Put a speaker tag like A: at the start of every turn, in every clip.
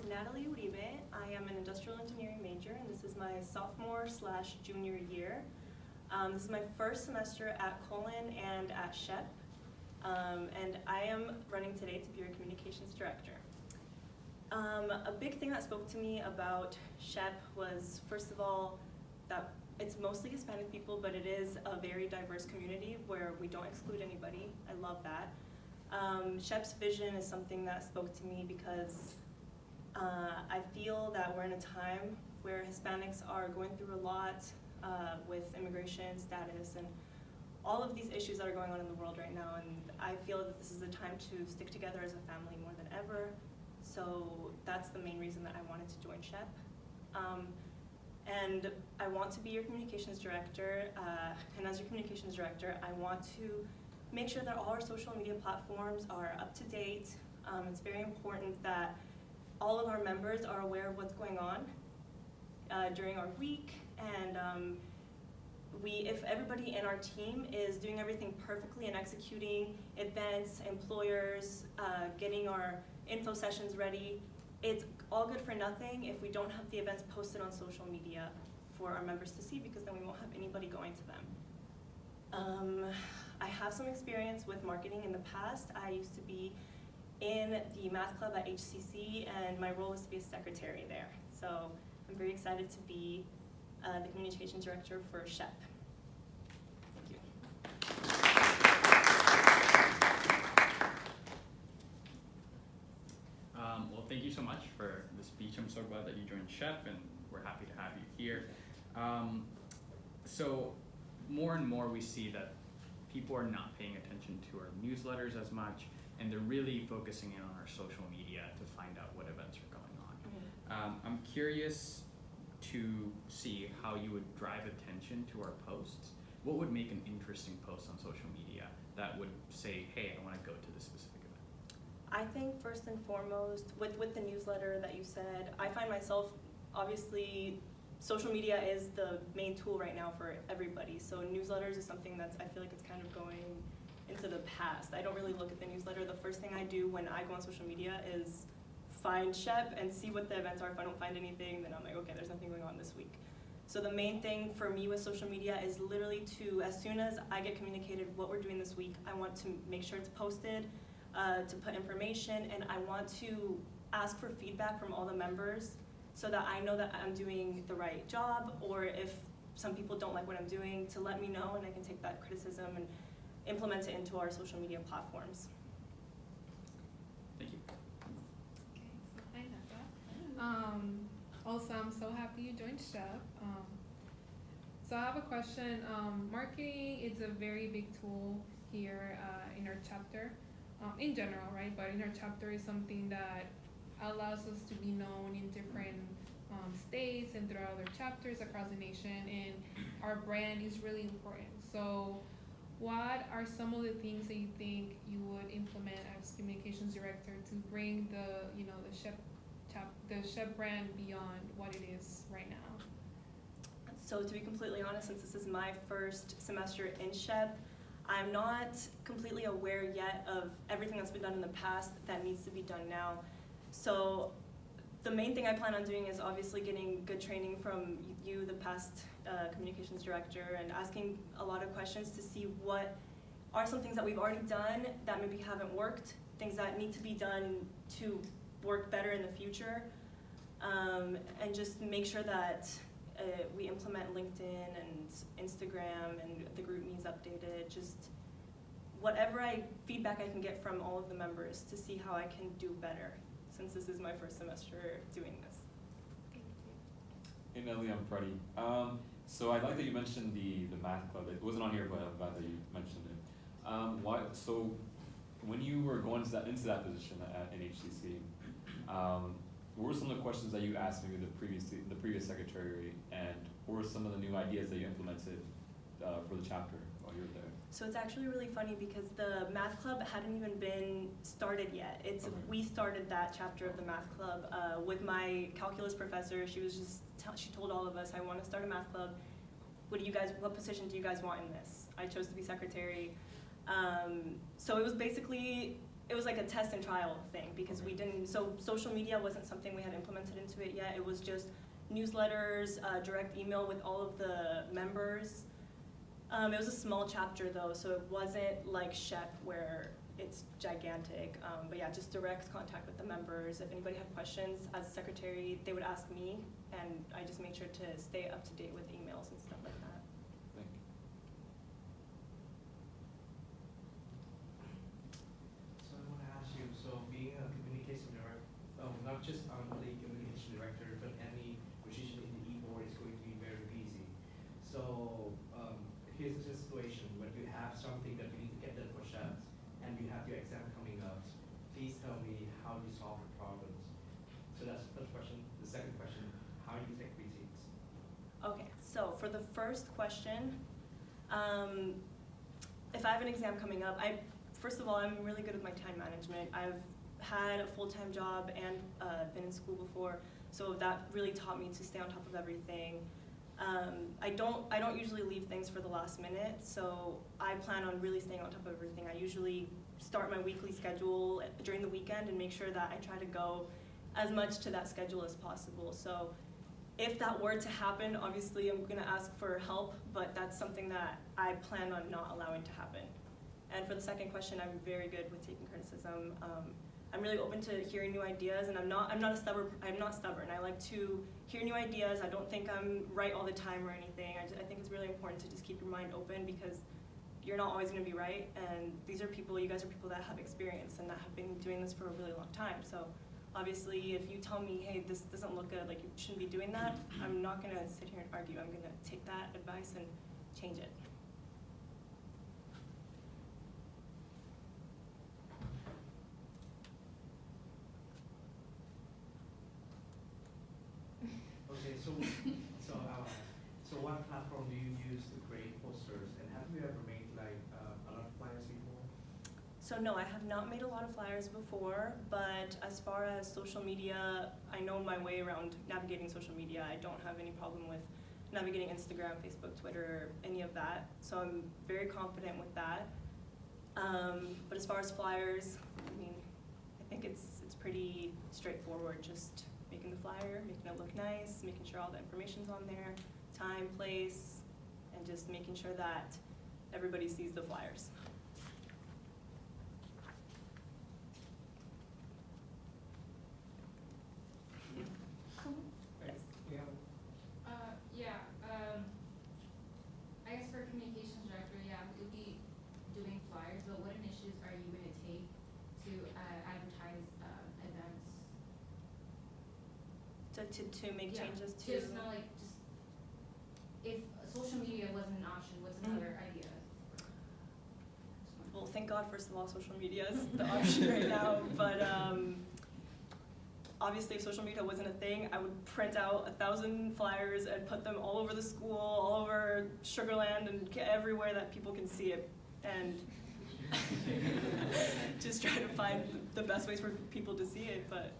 A: Nataly Uribe. I am an industrial engineering major, and this is my sophomore/junior year. This is my first semester at Colin and at SHEP, and I am running today to be your communications director. A big thing that spoke to me about SHEP was, first of all, that it's mostly Hispanic people, but it is a very diverse community where we don't exclude anybody. I love that. SHEP's vision is something that spoke to me because I feel that we're in a time where Hispanics are going through a lot with immigration status and all of these issues that are going on in the world right now, and I feel that this is a time to stick together as a family more than ever. So that's the main reason that I wanted to join SHEP. And I want to be your communications director, and as your communications director, I want to make sure that all our social media platforms are up to date. It's very important that all of our members are aware of what's going on during our week, and if everybody in our team is doing everything perfectly and executing events, employers, getting our info sessions ready, it's all good for nothing if we don't have the events posted on social media for our members to see, because then we won't have anybody going to them. I have some experience with marketing in the past. I used to be in the math club at HCC, and my role was to be a secretary there. So I'm very excited to be the communications director for SHEP. Thank you.
B: Well, thank you so much for the speech. I'm so glad that you joined SHEP, and we're happy to have you here. So more and more we see that people are not paying attention to our newsletters as much, and they're really focusing in on our social media to find out what events are going on. Mm-hmm. I'm curious to see how you would drive attention to our posts. What would make an interesting post on social media that would say, hey, I want to go to this specific event?
A: I think first and foremost, with the newsletter that you said, I find myself, obviously, social media is the main tool right now for everybody. So newsletters is something that's, I feel like it's kind of going into the past. I don't really look at the newsletter. The first thing I do when I go on social media is find SHEP and see what the events are. If I don't find anything, then I'm like, okay, there's nothing going on this week. So the main thing for me with social media is literally to, as soon as I get communicated what we're doing this week, I want to make sure it's posted, to put information, and I want to ask for feedback from all the members so that I know that I'm doing the right job, or if some people don't like what I'm doing, to let me know, and I can take that criticism and implement it into our social media platforms.
B: Thank you.
C: Okay, so hi, Nataly. Also, I'm so happy you joined SHEP. So I have a question. Marketing is a very big tool here in our chapter, in general, right? But in our chapter is something that allows us to be known in different states and throughout other chapters across the nation, and our brand is really important. So what are some of the things that you think you would implement as communications director to bring the SHEP brand beyond what it is right now?
A: So to be completely honest, since this is my first semester in SHEP, I'm not completely aware yet of everything that's been done in the past that needs to be done now. So the main thing I plan on doing is obviously getting good training from you, the past communications director, and asking a lot of questions to see what are some things that we've already done that maybe haven't worked, things that need to be done to work better in the future, and just make sure that we implement LinkedIn and Instagram and the group needs updated, just whatever feedback I can get from all of the members to see how I can do better, since this is my first semester doing this.
C: Thank you.
D: Hey Nataly, I'm Freddie. So I like that you mentioned the math club. It wasn't on here, but I'm glad that you mentioned it. So when you were going into that position at NHCC, what were some of the questions that you asked maybe the previous secretary, and what were some of the new ideas that you implemented for the chapter while you were there?
A: So it's actually really funny because the math club hadn't even been started yet. Okay. We started that chapter of the math club with my calculus professor. She was just she told all of us, I want to start a math club. What position do you guys want in this? I chose to be secretary. So it was basically it was like a test and trial thing because we didn't, so social media wasn't something we had implemented into it yet. It was just newsletters, direct email with all of the members. It was a small chapter though, so it wasn't like SHEP where it's gigantic. But yeah, just direct contact with the members. If anybody had questions, as secretary, they would ask me, and I just made sure to stay up to date with emails and stuff like that.
D: Thank you.
E: So I want to ask you, so being a communication director, not just only communication director, but any position in the e-board is going to be very busy. So here's the situation, when you have something that you need to get done for chefs, and you have your exam coming up, please tell me how you solve the problems. So that's the first question. The second question, how do you take critiques?
A: Okay, so for the first question, if I have an exam coming up, first of all, I'm really good with my time management. I've had a full-time job and been in school before, so that really taught me to stay on top of everything. I don't usually leave things for the last minute, so I plan on really staying on top of everything. I usually start my weekly schedule during the weekend and make sure that I try to go as much to that schedule as possible. So if that were to happen, obviously I'm gonna ask for help, but that's something that I plan on not allowing to happen. And for the second question, I'm very good with taking criticism. I'm really open to hearing new ideas, and I'm not stubborn. I like to hear new ideas. I don't think I'm right all the time or anything. I think it's really important to just keep your mind open because you're not always going to be right. And these are people. You guys are people that have experience and that have been doing this for a really long time. So obviously, if you tell me, hey, this doesn't look good, like you shouldn't be doing that, I'm not going to sit here and argue. I'm going to take that advice and change it.
E: Okay, so what platform do you use to create posters, and have you ever made like a lot of flyers before?
A: So no, I have not made a lot of flyers before, but as far as social media, I know my way around navigating social media. I don't have any problem with navigating Instagram, Facebook, Twitter, any of that. So I'm very confident with that. But as far as flyers, I mean, I think it's pretty straightforward. Just making the flyer, making it look nice, making sure all the information's on there, time, place, and just making sure that everybody sees the flyers.
F: I guess for communications director, yeah, we'll be doing flyers, but what initiatives are you going to take to advertise events?
A: To make changes to?
F: Just know, like, just if social media wasn't an option, what's another idea?
A: Well, thank God, first of all, social media is the option right now, but obviously if social media wasn't a thing, I would print out 1,000 flyers and put them all over the school, all over Sugarland, and everywhere that people can see it, and just try to find the best ways for people to see it. But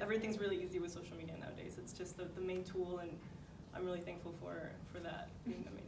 A: everything's really easy with social media nowadays. It's just the main tool, and I'm really thankful for that being the main